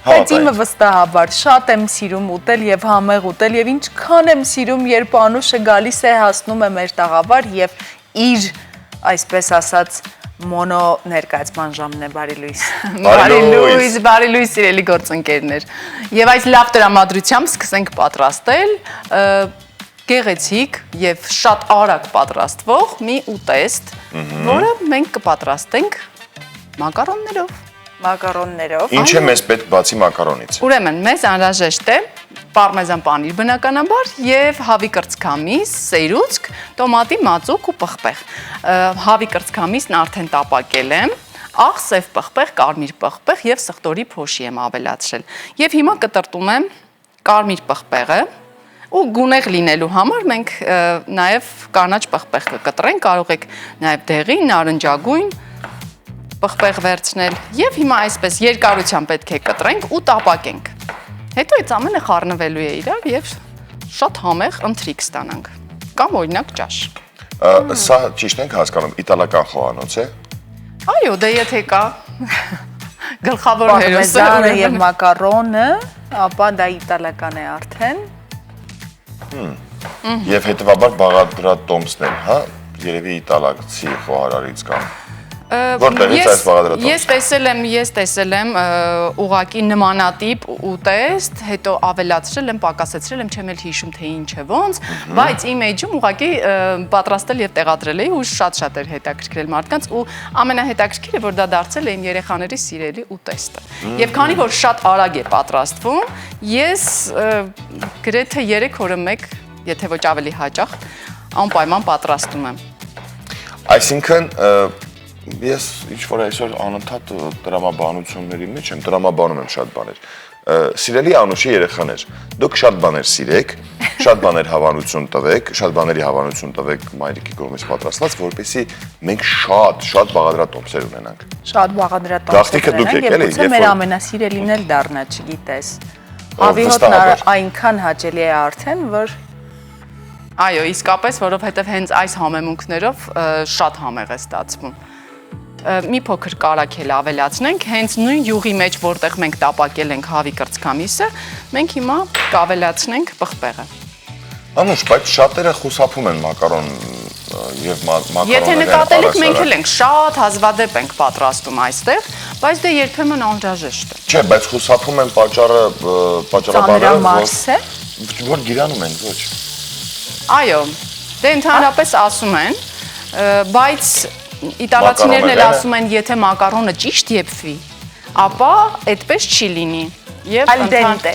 Բայց իմը վստահաբար շատ եմ սիրում ուտել եւ համեղ ուտել եւ ինչքան եմ սիրում, երբ Անուշը գալիս է հասնում է մեր տաղավար եւ իր, այսպես ասած, մոնո ներկայացման ժամն է, բարի լույս։ Բարի լույս սիրելի գործընկերներ։ Եվ այս լավ տրամադրությամբ սկսենք պատրաստել գեղեցիկ եւ շատ արագ պատրաստվող մի ուտեստ, որը մենք կպատրաստենք մակարոններով։ Ինչ է մեզ պետք բացի մակարոնից։ Ուրեմն մեզ անհրաժեշտ է պարմեզան պանիր բնականաբար եւ հավի կրծքամիս, սերուցք, տոմատի մածուկ ու պղպեղ։ Հավի կրծքամիսն արդեն տապակել եմ, աղ, սև պղպեղ, կարմիր պղպեղ եւ սխտորի փոշի եմ ավելացրել։ Եվ հիմա կտրտում եմ կարմիր պղպեղը ու գունեղ լինելու համար մենք նաեւ կանաչ պղպեղ կկտրենք, կարող եք նաեւ դեղին, նարնջագույն պղպեղ վերցնել եւ հիմա այսպես երկարությամբ պետք է կտրենք ու տապակենք։ Հետո այդ ամենը խառնվելու է իրար եւ շատ համեղ ընթրիք ստանանք։ Կամ օրինակ ճաշ։ Սա ճիշտ ենք հասկանում, իտալական խոհանոց է։ Այո, դե եթե կա գլխավոր հերոսը պարմեզանը եւ մակարոնը, ապա դա իտալական է արդեն։ Եվ հետևաբար բաղադրատոմսն են, հա, երևի իտալացի խոհարարից կամ որտեղից այս բաղադրատոմսը։ Ես տեսել եմ ուղակի նմանատիպ ուտեստ, հետո ավելացրել եմ, պակասեցրել եմ, չեմ էլ հիշում թե ինչ է ոնց, բայց իմ էջում ուղակի պատրաստել եւ տեղադրել էի ու շատ էր հետաքրքրել մարդկանց ու ամենահետաքրքիրը որ դա դարձել է իմ երեխաների սիրելի ուտեստը։ Եվ քանի որ շատ արագ է պատրաստվում, ես գրեթե 3 օրը մեկ, եթե ոչ ավելի հաճախ, անպայման պատրաստում եմ։ Այսինքն ես ինչ-որ այսօր անընդհատ տրամաբանությունների մեջ եմ, տրամաբանում եմ շատ բաներ։ Սիրելի Անուշի երեխաներ, դուք շատ բաներ սիրեք, շատ բաներ հավանություն տվեք, շատ բաների հավանություն տվեք մայրիկի կողմից պատրաստված, որպեսզի մենք շատ բաղադրատոմսեր ունենանք։ Շատ բաղադրատոմսեր ունենանք եւ գուցե մեր ամենասիրելին էլ դառնա, չգիտես։ Հավիհոտն այնքան հաճելի է արդեն, որ այո, իսկապես, որովհետև հենց այս համեմունքներով շատ համեղ է ստացվում։ Մի փոքր կարագել ավելացնենք, հենց նույն յուղի մեջ, որտեղ մենք տապակել ենք հավի կրծքամիսը, մենք հիմա կավելացնենք պղպեղը։ Անուշ, բայց շատերը խուսափում են մակարոն եւ մակարոնները։ Եթե նկատել եք, մենք էլ ենք շատ հազվադեպ ենք պատրաստում այստեղ, բայց դե երբեմն անհրաժեշտ է։ Չէ, բայց խուսափում են պատճառաբանելով, որ գիրանում են, ոչ։ Այո, դե ընդհանրապես ասում են, բայց իտալացիներն էլ ասում են, եթե մակարոնը ճիշտ եփվի, ապա այդպես չի լինի։ Al dente։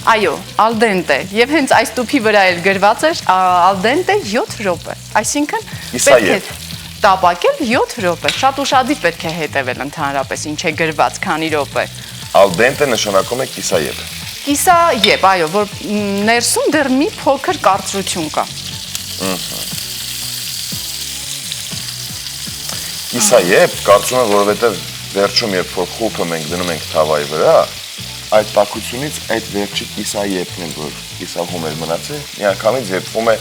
Այո, al dente։ Եվ հենց այս տուփի վրա էլ գրված էր al dente 7 րոպե։ Այսինքն պետք է տապակել 7 րոպե։ Շատ ուշադիր պետք է հետևել ընդհանրապես ինչ է գրված, քանի րոպե։ Al dente նշանակում է կիսաեփ։ Կիսաեփ, այո, որ ներսում դեռ մի փոքր կարծրություն կա։ Կիսաեփ, կարծում եմ, որովհետև վերջում երբ որ խուփը մենք դնում ենք թավայի վրա, այդ տաքությունից այդ վերջի կիսաեփն է, որ կիսահում էր մնացել, միանգամից եփվում է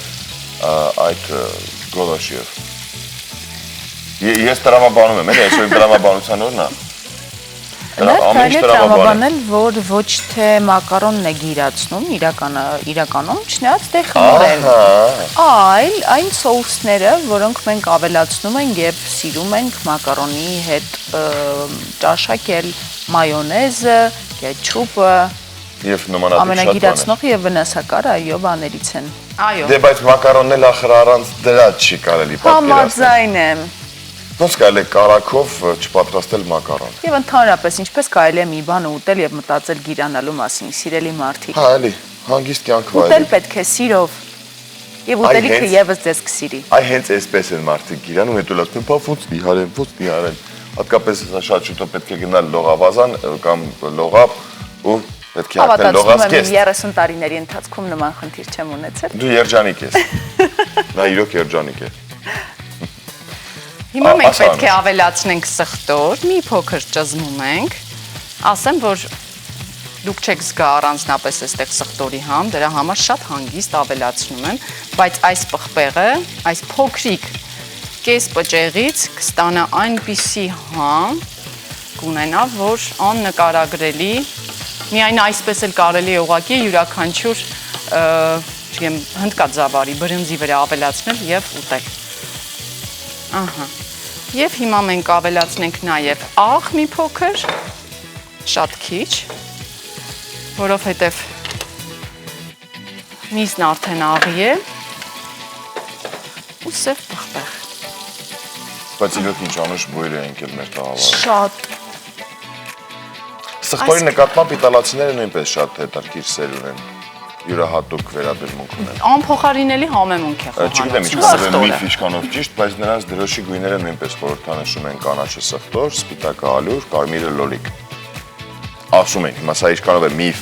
այդ գոլոշիով։ Ես տրամաբանում եմ, այսօր իմ տրամաբանության օրն է։ Կարելի է տրամաբանել, որ ոչ թե մակարոնն է գիրացնում իրականում, չնայած դե խմորեն, այլ այն սոուսները, որոնք մենք ավելացնում ենք եւ սիրում ենք մակարոնի հետ ճաշակել, մայոնեզը, կետչուպը, եւ նմանատիպ շատ ամենագիրացնողը եւ վնասակար այո բաներից են։ Այո։ Դե բայց մակարոնն էլ ախր առանց դրա չի կարելի պատկերացնել։ Համաձայն եմ։ Ոնց կարելի է կարագով չպատրաստել մակարոն։ Եվ ընդհանրապես ինչպես կարելի է մի բան ուտել եւ մտածել գիրանալու մասին, սիրելի մարդիկ։ Հա, էլի, հանգիստ կյանք վայել։ Ուտել պետք է սիրով։ Եվ ուտելիքը եւս ձեզ կսիրի։ Այ հենց այսպես են մարդիկ գիրանում, հետո լացնում, «Բա ո՞նց նիհարեն»։ Հատկապես շատ շուտով պետք է գնալ լողավազան կամ լողապ ու պետք է հագնել լողազգեստ։ 30 տարիների ընթացքում նման խնդիր չեմ ունեցել։ Դու երջանիկ ես։ Նա իրոք երջանիկ է։ Հիմա մենք պետք է ավելացնենք սխտոր, մի փոքր ճզմում ենք, ասեմ, որ դուք չեք զգա առանձնապես այստեղ սխտորի համ, դրա համար շատ հանգիստ ավելացնում եմ, բայց այս պղպեղը, այս փոքրիկ կես պճեղից կստանա այնպիսի համ կունենա, որ աննկարագրելի Միայն այսպես էլ կարելի է ուղղակի յուրաքանչյուր չգիտեմ հնդկաձավարի բրինձի վրա ավելացնել եւ ուտել։ Ահա։ Եվ հիմա մենք ավելացնենք նաեւ աղ մի փոքր, շատ քիչ, որովհետեւ միսն արդեն աղի է ու սև պղպեղ։ Բայց իրոք ինչ անուշ բույր է ընկել մեր տաղավարը։ Շատ։ Սխտորի նկատմամբ իտալացիները նույնպես շատ հետաքրքիր սեր ունեն, յուրահատուկ վերաբերմունք ունեն։ Անփոխարինելի համեմունք է Չգիտեմ ինչքանով է միֆ ինչքանով ճիշտ, բայց նրանց դրոշի գույները նույնպես խորհրդանշում են կանաչը սխտոր, սպիտակը ալյուր, կարմիրը լոլիկ։ Ասում են, հիմա սա ինչքանով է միֆ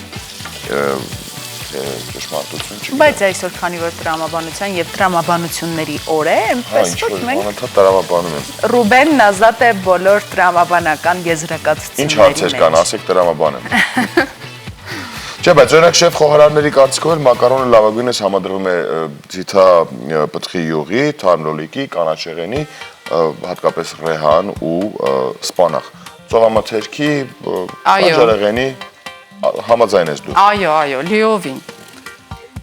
ճշմարտություն չգիտեմ։ Բայց այսօր քանի որ տրամաբանության եւ տրամաբանությունների օր է, այնպես որ մենք անընդհատ տրամաբանում են։ Ռուբենն ազատ է բոլոր տրամաբանական եզրակացությունների։ Ինչ հարցեր կան, ասեք տրամաբանեմ։ Չէ, բայց օրինակ շեֆ խոհարարների կարծիքով էլ մակարոնը լավագույնս համադրվում է ձիթա պտղի յուղի, թարմ լոլիկի, կանաչեղենի, հատկապես ռեհան ու սպանախ։ Ծովամթերքի, բաժարեղենի համաձայն ես դու։ Այո, լիովին։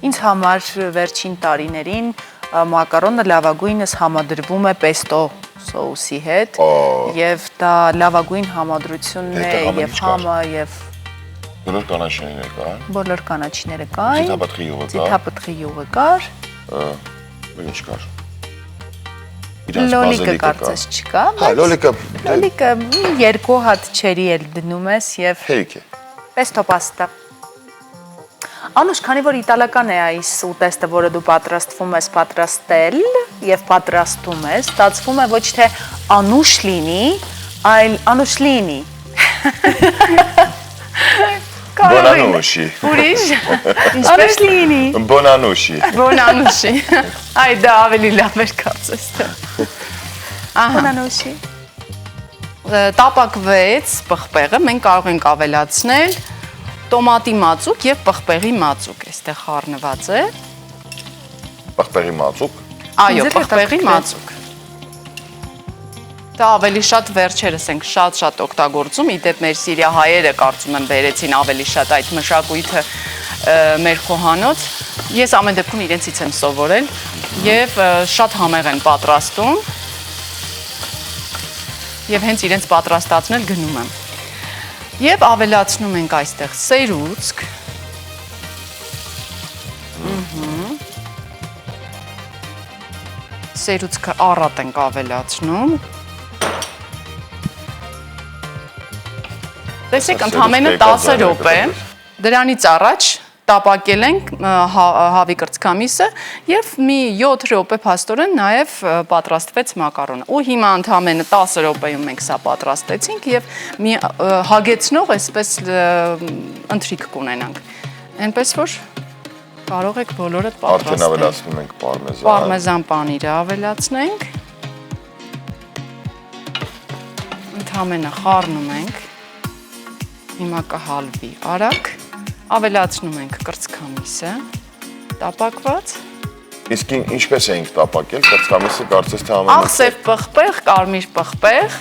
Ինձ համար վերջին տարիներին մակարոնը լավագույնս համադրվում է պեստո սոուսի հետ եւ դա լավագույն համադրությունն է եւ համը եւ բոլոր կանաչիները կա։ Բոլոր կանաչիները կային։ Ձիթապտղի յուղը կա։ Ձիթապտղի յուղը կար։ Ինչ կար։ Լոլիկը կարծես չկա, բայց լոլիկը երկու հատ չերի էլ դնում ես եւ հեյք է։ Pesto pasta։ Անուշ, քանի որ իտալական է այս ուտեստը, որը դու պատրաստվում ես պատրաստել եւ պատրաստում ես, ստացվում է ոչ թե անուշ լինի, այլ անուշ լինի։ Բոնանուշի։ Ուրիշ։ Անուշ լինի։ Բոնանուշի։ Բոնանուշի։ Այ դա ավելի լավ էր կարծես թե։ Բոնանուշի։ Տապակվեց պղպեղը, մենք կարող ենք ավելացնել տոմատի մածուկ եւ պղպեղի մածուկ, այստեղ խառնված է։ Պղպեղի մածուկ։ Այո, պղպեղի մածուկ։ Դա ավելի շատ վերջերս ենք շատ օգտագործում, իդեպ մեր սիրիահայերը կարծում եմ բերեցին ավելի շատ այդ մշակույթը մեր խոհանոց։ Ես ամեն դեպքում իրենցից եմ սովորել եւ շատ համեղ են պատրաստում։ Եվ հենց իրենց պատրաստացնել գնում եմ։ Եվ ավելացնում ենք այստեղ սերուցք։ Սերուցքը առատ ենք ավելացնում։ Տեսեք, ընդամենը 10 րոպե, դրանից առաջ տապակել ենք հավի կրծքամիսը եւ մի 7 րոպե փաստորեն նաեւ պատրաստվեց մակարոնը։ Ու հիմա ընդամենը 10 րոպեում մենք սա պատրաստեցինք եւ մի հագեցնող այսպես ընթրիք կունենանք։ Այնպես որ կարող եք բոլորը պատրաստել։ Արդեն ավելացնում ենք պարմեզան։ Պարմեզան պանիրը ավելացնենք։ Ընդամենը խառնում ենք։ Հիմա կհալվի արագ, ավելացնում ենք կրծքամիսը, տապակված։ Իսկ ինչպես էինք տապակել, կրծքամիսը կարծես թե ամեն Աղսև պղպեղ, կարմիր պղպեղ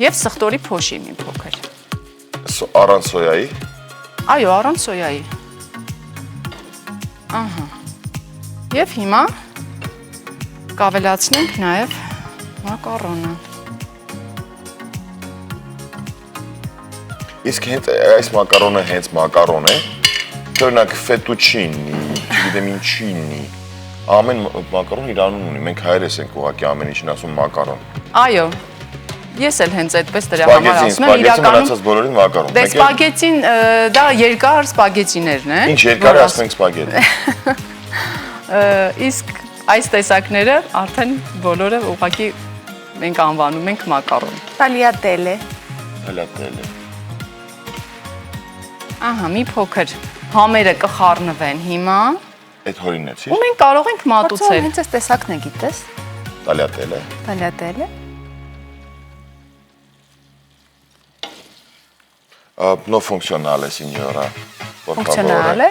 եւ սխտորի փոշի մի փոքր։ Առանց սոյայի։ Այո, առանց սոյայի։ Ահա։ Եվ հիմա կավելացնենք նաեւ մակարոնը։ Իսկ հենց այս մակարոնը հենց մակարոն է, օրինակ ֆետուչինի, չգիտեմ ինչինի, ամեն մակարոն իր անուն ունի, մենք հայերս ենք ուղղակի ամեն ինչին ասում մակարոն։ Այո, ես էլ հենց այդպես դրա համար ասում եմ, իրականում բոլորին մակարոն։ Դե սպագետին, դա երկար սպագետիներն են։ Ինչ երկար ասում ենք սպագետի։ Իսկ այս տեսակները արդեն բոլորը ուղղակի մենք անվանում ենք մակարոն։ Տալիատելե։ Տալիատելե։ Ահա, մի փոքր համերը կխառնվեն հիմա։ Այդ հորինեցի։ Ու մենք կարող ենք մատուցել։ Հենց այս տեսակն է գիտես։ Տալիատելե։ Տալիատելե։ No funzionale, signora. Funzionale?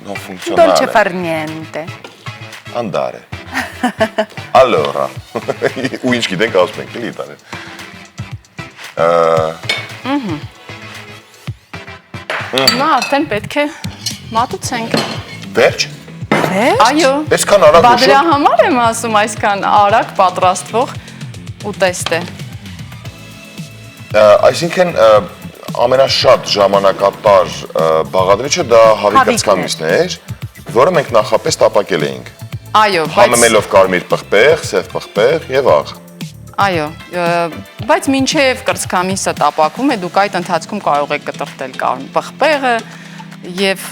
No funzionale. Dolce far niente. Andare. Allora. U ինչ գիտենք ասում ենք, էլի Իտալիան։ Հիմա արդեն պետք է մատուցենք։ Վերջ։ Այո։ Այսքան արագ Բա դրա ուշ։ համար եմ ասում այսքան արագ պատրաստվող ուտեստ է։ Այսինքն ամենաշատ ժամանակատար բաղադրիչը դա հավի կրծքամիսն էր, որը մենք նախապես տապակել էինք։ Այո, Համեմելով կարմիր պղպեղ, սև պղպեղ եւ աղ։ Այո, բայց մինչև կրծքամիսը տապակվում է, դուք այդ ընթացքում կարող եք կտրտել կարմիր պղպեղը եւ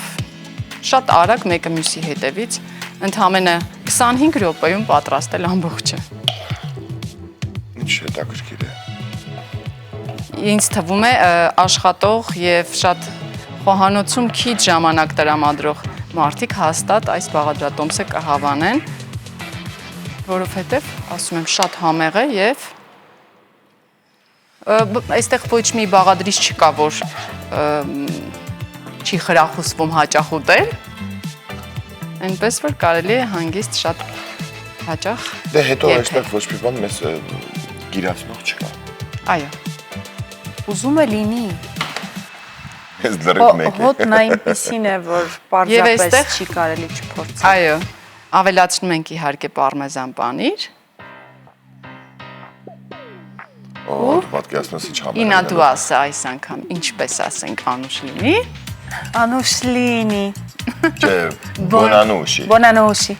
շատ արագ մեկը մյուսի հետևից ընդամենը 25 րոպեում պատրաստել ամբողջը։ Ինչ հետաքրքիր է։ Ինձ թվում է աշխատող եւ շատ խոհանոցում քիչ ժամանակ տրամադրող մարդիկ հաստատ այս բաղադրատոմսը կհավանեն, որովհետեւ ասում եմ շատ համեղ է եւ այստեղ ոչ մի բաղադրիչ չկա, որ չի խրախուսվում հաճախ ուտել, այնպես որ կարելի է հանգիստ շատ հաճախ։ Դե հետո այստեղ ոչ մի բան մեզ գիրացնող չկա։ Այո։ Ուզում է լինի։ Ես դրիվ մեկ է։ Հոտն այնպեսին է, որ պարզապես չի կարելի չփորձել։ Այո, ավելացնում ենք իհարկե պարմեզան պանիր։ Օ, պատկերացնես ինչ համեղ։ Ինա դու ասա այս անգամ, ինչպես ասենք անուշ լինի։ Անուշ լինի։ Չէ, բոնանուշի։ Բոնանուշի։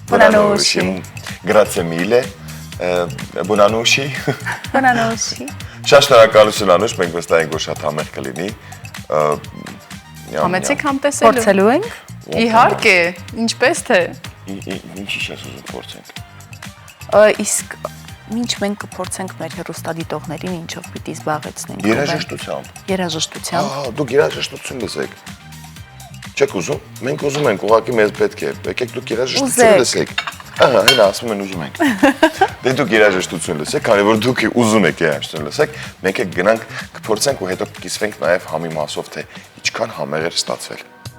Բոնանուշի։ Գրացիա միլե, բոնանուշի։ Բոնանուշի։ Շատ շնորհակալություն Անուշ, մենք վստահ ենք, որ շատ համեղ կլինի։ Համեցեք համտեսելու։ Փորձելու ենք։ Իհարկե, ինչպես թե։ Ինչի՞ ես ուզում փորձենք։ Իսկ ինչ մենք կփորձենք մեր հեռուստադիտողներին ինչով պիտի զբաղեցնենք։ Երաժշտությամբ։ Երաժշտությամբ։ Դուք երաժշտություն լսեք։ Չեք ուզում։ Մենք ուզում ենք, ուղղակի մեզ պետք է։ Եկեք դուք երաժշտություն լսեք։ Ահա, հենա ասում են ուզում ենք։ Դե դուք երաժշտություն լսեք, քանի որ դուք ուզում եք երաժշտություն լսեք, մենք եք գնանք կփորձենք ու հետո կիսվենք նաև համի մասով, թե ինչքան համեղ էր ստացվել։